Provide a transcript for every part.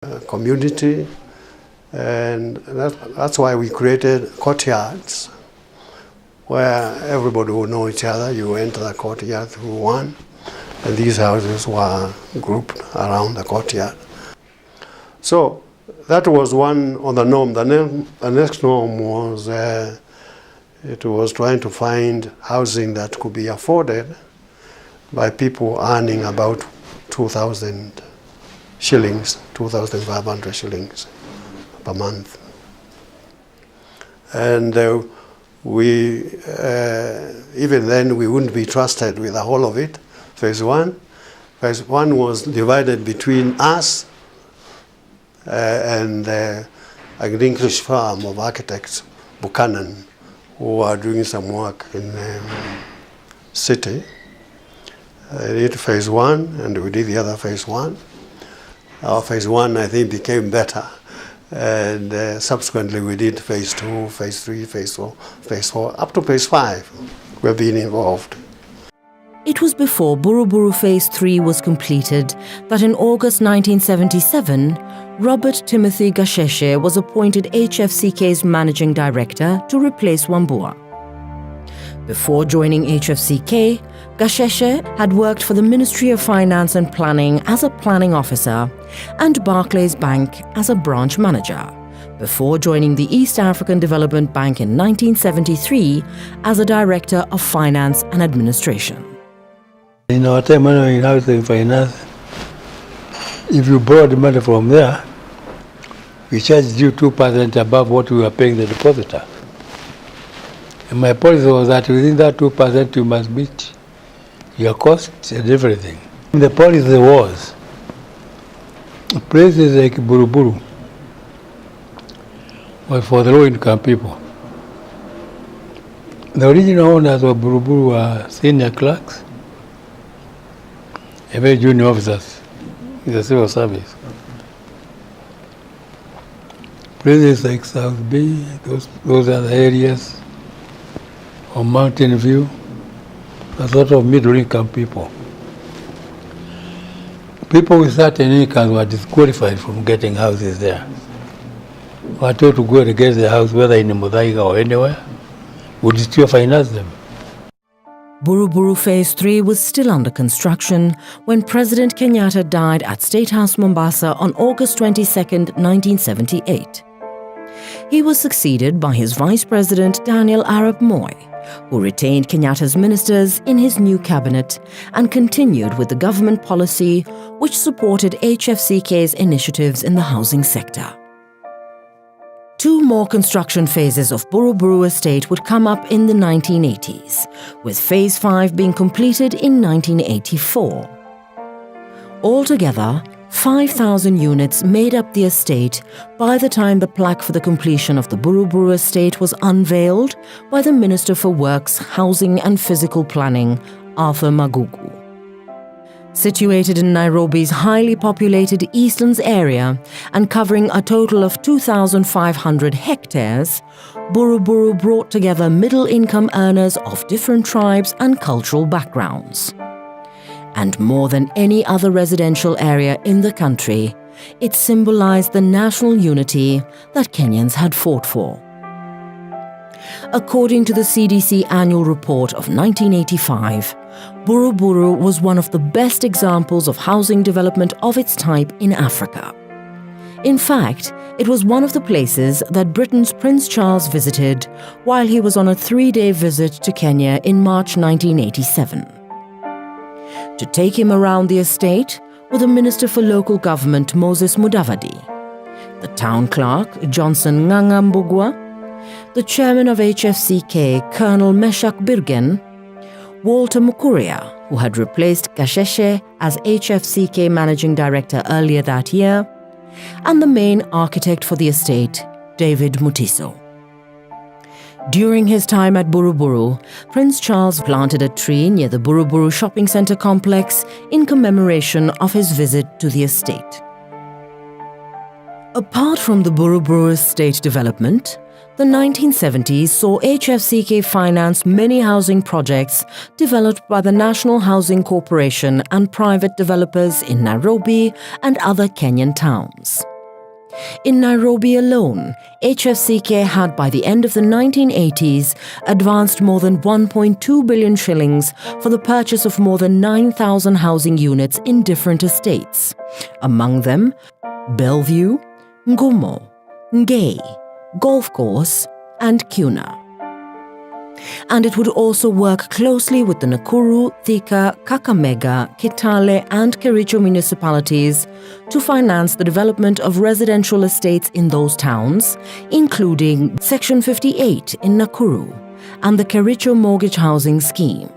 community, and that's why we created courtyards where everybody would know each other. You enter the courtyard through one, and these houses were grouped around the courtyard. So that was one of the norm. The next norm was it was trying to find housing that could be afforded by people earning about 2,000 shillings, 2,500 shillings per month. And we, even then, we wouldn't be trusted with the whole of it. Phase one was divided between us and an English firm of architects, Buchanan, who are doing some work in city. They did phase one, and we did the other phase one. Our phase one, I think, became better. And subsequently, we did phase two, phase three, phase four, up to phase five. We've been involved. It was before Buruburu Phase 3 was completed that in August 1977, Robert Timothy Gasheshe was appointed HFCK's managing director to replace Wambua. Before joining HFCK, Gasheshe had worked for the Ministry of Finance and Planning as a planning officer and Barclays Bank as a branch manager, before joining the East African Development Bank in 1973 as a director of finance and administration. In our time when we were in housing finance, if you borrowed money from there, we charged you 2% above what we were paying the depositor. And my policy was that within that 2% you must meet your costs and everything. The policy was places like Buruburu was for the low-income people. The original owners of Buruburu were senior clerks, and very junior officers in the civil service. Places like South Bay, those are the areas, or Mountain View, a sort of middle-income people. People with certain incomes were disqualified from getting houses there. Were told to go to get the house, whether in Mudaiga or anywhere, would still finance them. Buruburu Phase 3 was still under construction when President Kenyatta died at State House, Mombasa on August 22, 1978. He was succeeded by his Vice President Daniel Arap Moi, who retained Kenyatta's ministers in his new cabinet and continued with the government policy which supported HFCK's initiatives in the housing sector. Two more construction phases of Buruburu Estate would come up in the 1980s, with Phase 5 being completed in 1984. Altogether, 5,000 units made up the estate by the time the plaque for the completion of the Buruburu Estate was unveiled by the Minister for Works, Housing and Physical Planning, Arthur Magugu. Situated in Nairobi's highly populated Eastlands area and covering a total of 2,500 hectares, Buruburu brought together middle-income earners of different tribes and cultural backgrounds. And more than any other residential area in the country, it symbolized the national unity that Kenyans had fought for. According to the CDC annual report of 1985, Buruburu was one of the best examples of housing development of its type in Africa. In fact, it was one of the places that Britain's Prince Charles visited while he was on a 3-day visit to Kenya in March 1987. To take him around the estate were the Minister for Local Government Moses Mudavadi, the Town Clerk Johnson Nganga Mbugua, the Chairman of HFCK Colonel Meshak Birgen, Walter Mukuria, who had replaced Gasheshe as HFCK Managing Director earlier that year, and the main architect for the estate, David Mutiso. During his time at Buruburu, Prince Charles planted a tree near the Buruburu Shopping Centre complex in commemoration of his visit to the estate. Apart from the Buruburu estate development, the 1970s saw HFCK finance many housing projects developed by the National Housing Corporation and private developers in Nairobi and other Kenyan towns. In Nairobi alone, HFCK had by the end of the 1980s advanced more than 1.2 billion shillings for the purchase of more than 9,000 housing units in different estates, among them Bellevue, Ngumo, Ngei, Golf Course and Kuna. And it would also work closely with the Nakuru, Thika, Kakamega, Kitale and Kericho municipalities to finance the development of residential estates in those towns, including Section 58 in Nakuru and the Kericho Mortgage Housing Scheme.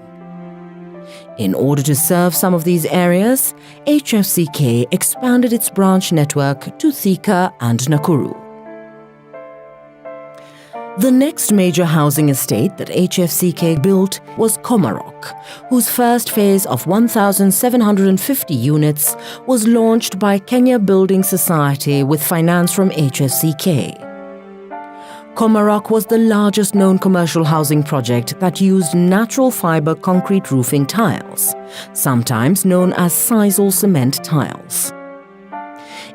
In order to serve some of these areas, HFCK expanded its branch network to Thika and Nakuru. The next major housing estate that HFCK built was Komarok, whose first phase of 1,750 units was launched by Kenya Building Society with finance from HFCK. Komarok was the largest known commercial housing project that used natural fiber concrete roofing tiles, sometimes known as sisal cement tiles.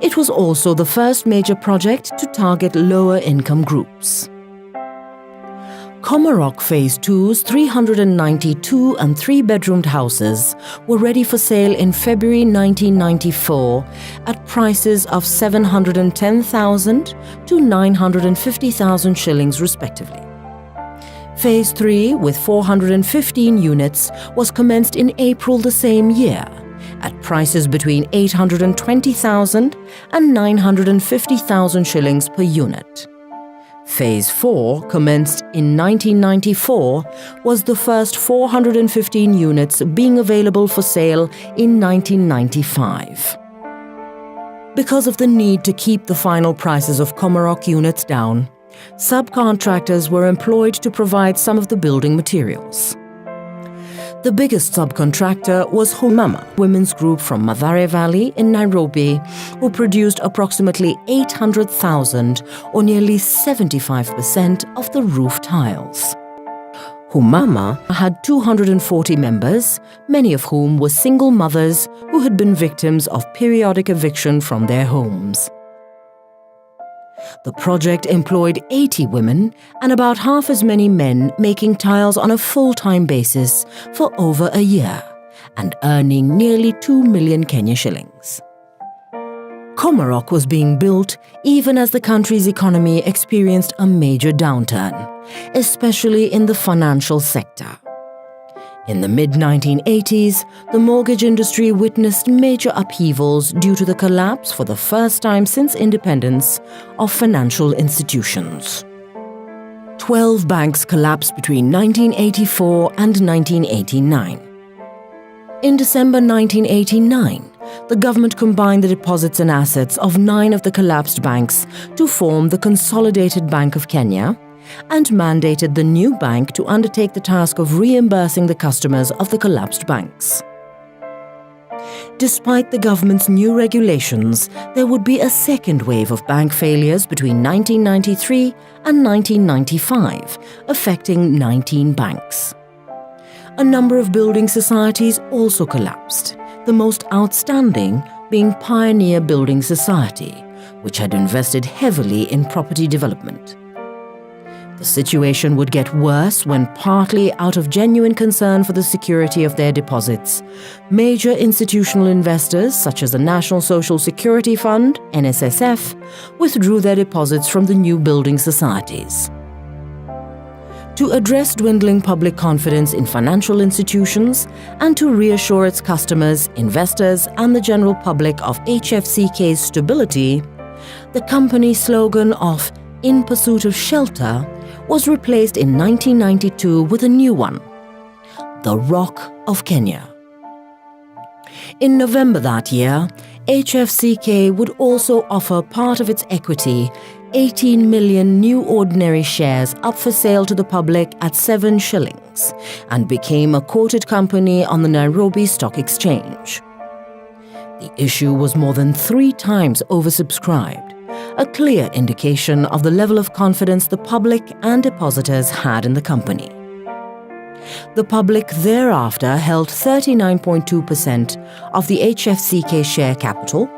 It was also the first major project to target lower income groups. Komarok Phase 2's 392 and 3-bedroomed houses were ready for sale in February 1994 at prices of 710,000 to 950,000 shillings respectively. Phase 3, with 415 units, was commenced in April the same year at prices between 820,000 and 950,000 shillings per unit. Phase 4, commenced in 1994, was the first 415 units being available for sale in 1995. Because of the need to keep the final prices of Komarok units down, subcontractors were employed to provide some of the building materials. The biggest subcontractor was Humama, women's group from Mathare Valley in Nairobi, who produced approximately 800,000 or nearly 75% of the roof tiles. Humama had 240 members, many of whom were single mothers who had been victims of periodic eviction from their homes. The project employed 80 women and about half as many men making tiles on a full-time basis for over a year and earning nearly 2 million Kenya shillings. Komarok was being built even as the country's economy experienced a major downturn, especially in the financial sector. In the mid-1980s, the mortgage industry witnessed major upheavals due to the collapse for the first time since independence of financial institutions. 12 banks collapsed between 1984 and 1989. In December 1989, the government combined the deposits and assets of 9 of the collapsed banks to form the Consolidated Bank of Kenya, and mandated the new bank to undertake the task of reimbursing the customers of the collapsed banks. Despite the government's new regulations, there would be a second wave of bank failures between 1993 and 1995, affecting 19 banks. A number of building societies also collapsed, the most outstanding being Pioneer Building Society, which had invested heavily in property development. The situation would get worse when, partly out of genuine concern for the security of their deposits, major institutional investors such as the National Social Security Fund, NSSF, withdrew their deposits from the new building societies. To address dwindling public confidence in financial institutions and to reassure its customers, investors, and the general public of HFCK's stability, the company's slogan of "In Pursuit of Shelter" was replaced in 1992 with a new one, the Rock of Kenya. In November that year, HFCK would also offer part of its equity, 18 million new ordinary shares, up for sale to the public at 7 shillings, and became a quoted company on the Nairobi Stock Exchange. The issue was more than 3 times oversubscribed, a clear indication of the level of confidence the public and depositors had in the company. The public thereafter held 39.2% of the HFCK share capital,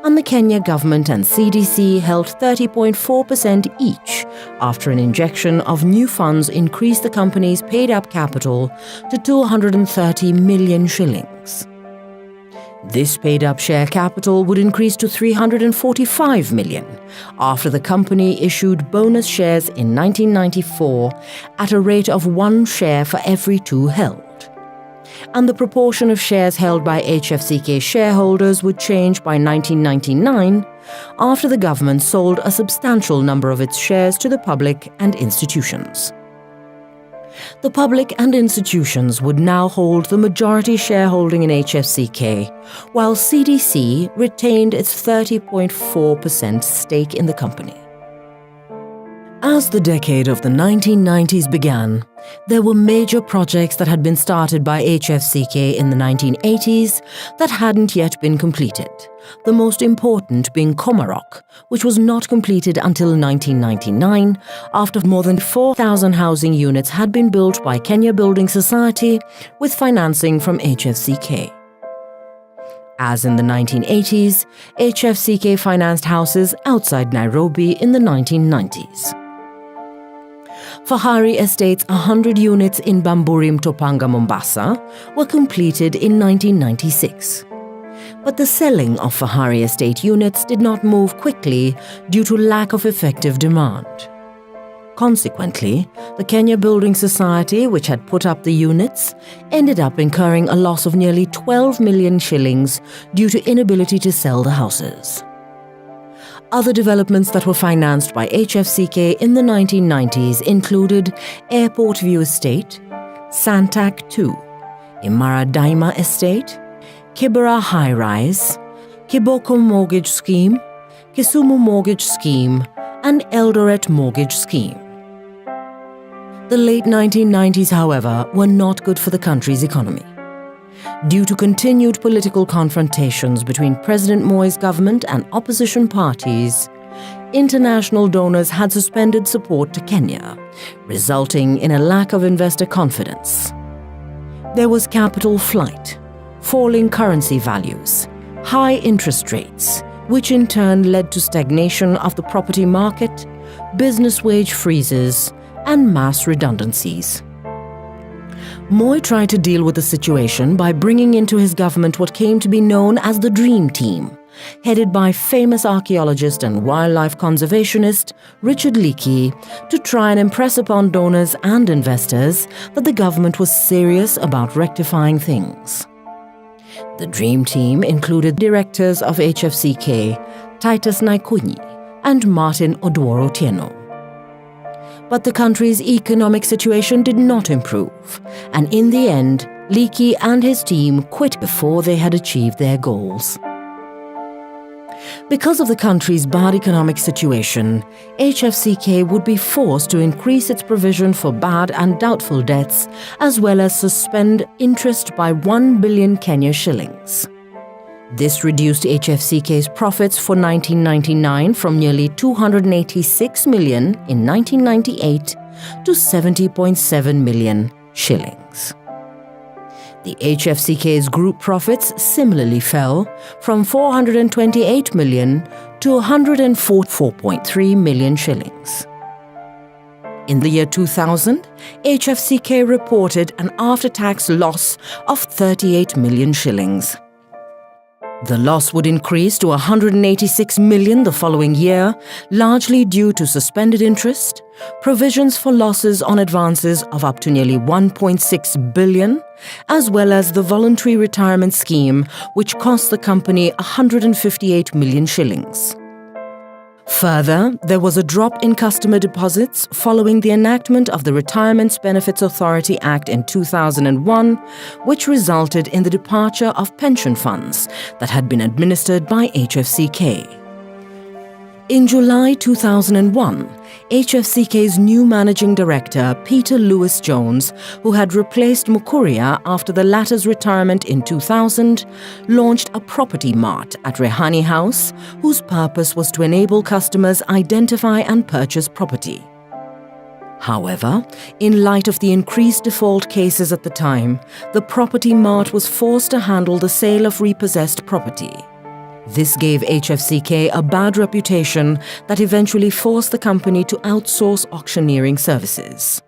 and the Kenya government and CDC held 30.4% each after an injection of new funds increased the company's paid-up capital to 230 million shillings. This paid-up share capital would increase to 345 million after the company issued bonus shares in 1994 at a rate of 1 share for every 2 held. And the proportion of shares held by HFCK shareholders would change by 1999 after the government sold a substantial number of its shares to the public and institutions. The public and institutions would now hold the majority shareholding in HFCK, while CDC retained its 30.4% stake in the company. As the decade of the 1990s began, there were major projects that had been started by HFCK in the 1980s that hadn't yet been completed, the most important being Komarok, which was not completed until 1999 after more than 4,000 housing units had been built by Kenya Building Society with financing from HFCK. As in the 1980s, HFCK financed houses outside Nairobi in the 1990s. Fahari Estate's 100 units in Bamburi Mtopanga, Mombasa, were completed in 1996. But the selling of Fahari Estate units did not move quickly due to lack of effective demand. Consequently, the Kenya Building Society, which had put up the units, ended up incurring a loss of nearly 12 million shillings due to inability to sell the houses. Other developments that were financed by HFCK in the 1990s included Airport View Estate, Santak 2, Imara Daima Estate, Kibera High Rise, Kiboko Mortgage Scheme, Kisumu Mortgage Scheme, and Eldoret Mortgage Scheme. The late 1990s, however, were not good for the country's economy. Due to continued political confrontations between President Moi's government and opposition parties, international donors had suspended support to Kenya, resulting in a lack of investor confidence. There was capital flight, falling currency values, high interest rates, which in turn led to stagnation of the property market, business wage freezes, and mass redundancies. Moi tried to deal with the situation by bringing into his government what came to be known as the Dream Team, headed by famous archaeologist and wildlife conservationist Richard Leakey, to try and impress upon donors and investors that the government was serious about rectifying things. The Dream Team included directors of HFCK, Titus Naikunyi and Martin Oduoro Tieno. But the country's economic situation did not improve, and in the end, Leakey and his team quit before they had achieved their goals. Because of the country's bad economic situation, HFCK would be forced to increase its provision for bad and doubtful debts, as well as suspend interest by 1 billion Kenya shillings. This reduced HFCK's profits for 1999 from nearly 286 million in 1998 to 70.7 million shillings. The HFCK's group profits similarly fell from 428 million to 144.3 million shillings. In the year 2000, HFCK reported an after-tax loss of 38 million shillings. The loss would increase to 186 million the following year, largely due to suspended interest, provisions for losses on advances of up to nearly 1.6 billion, as well as the voluntary retirement scheme, which cost the company 158 million shillings. Further, there was a drop in customer deposits following the enactment of the Retirement Benefits Authority Act in 2001, which resulted in the departure of pension funds that had been administered by HFCK. In July 2001, HFCK's new managing director, Peter Lewis Jones, who had replaced Mukuria after the latter's retirement in 2000, launched a property mart at Rehani House, whose purpose was to enable customers identify and purchase property. However, in light of the increased default cases at the time, the property mart was forced to handle the sale of repossessed property. This gave HFCK a bad reputation that eventually forced the company to outsource auctioneering services.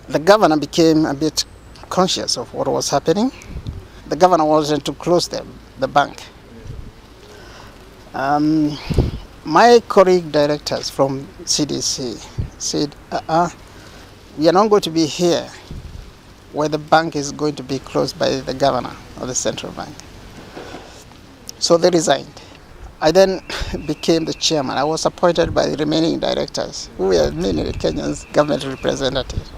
The governor became a bit conscious of what was happening. The governor wanted to close the bank. My colleague directors from CDC said, we are not going to be here where the bank is going to be closed by the governor of the central bank. So they resigned. I then became the chairman. I was appointed by the remaining directors, who were mainly Kenya's government representatives.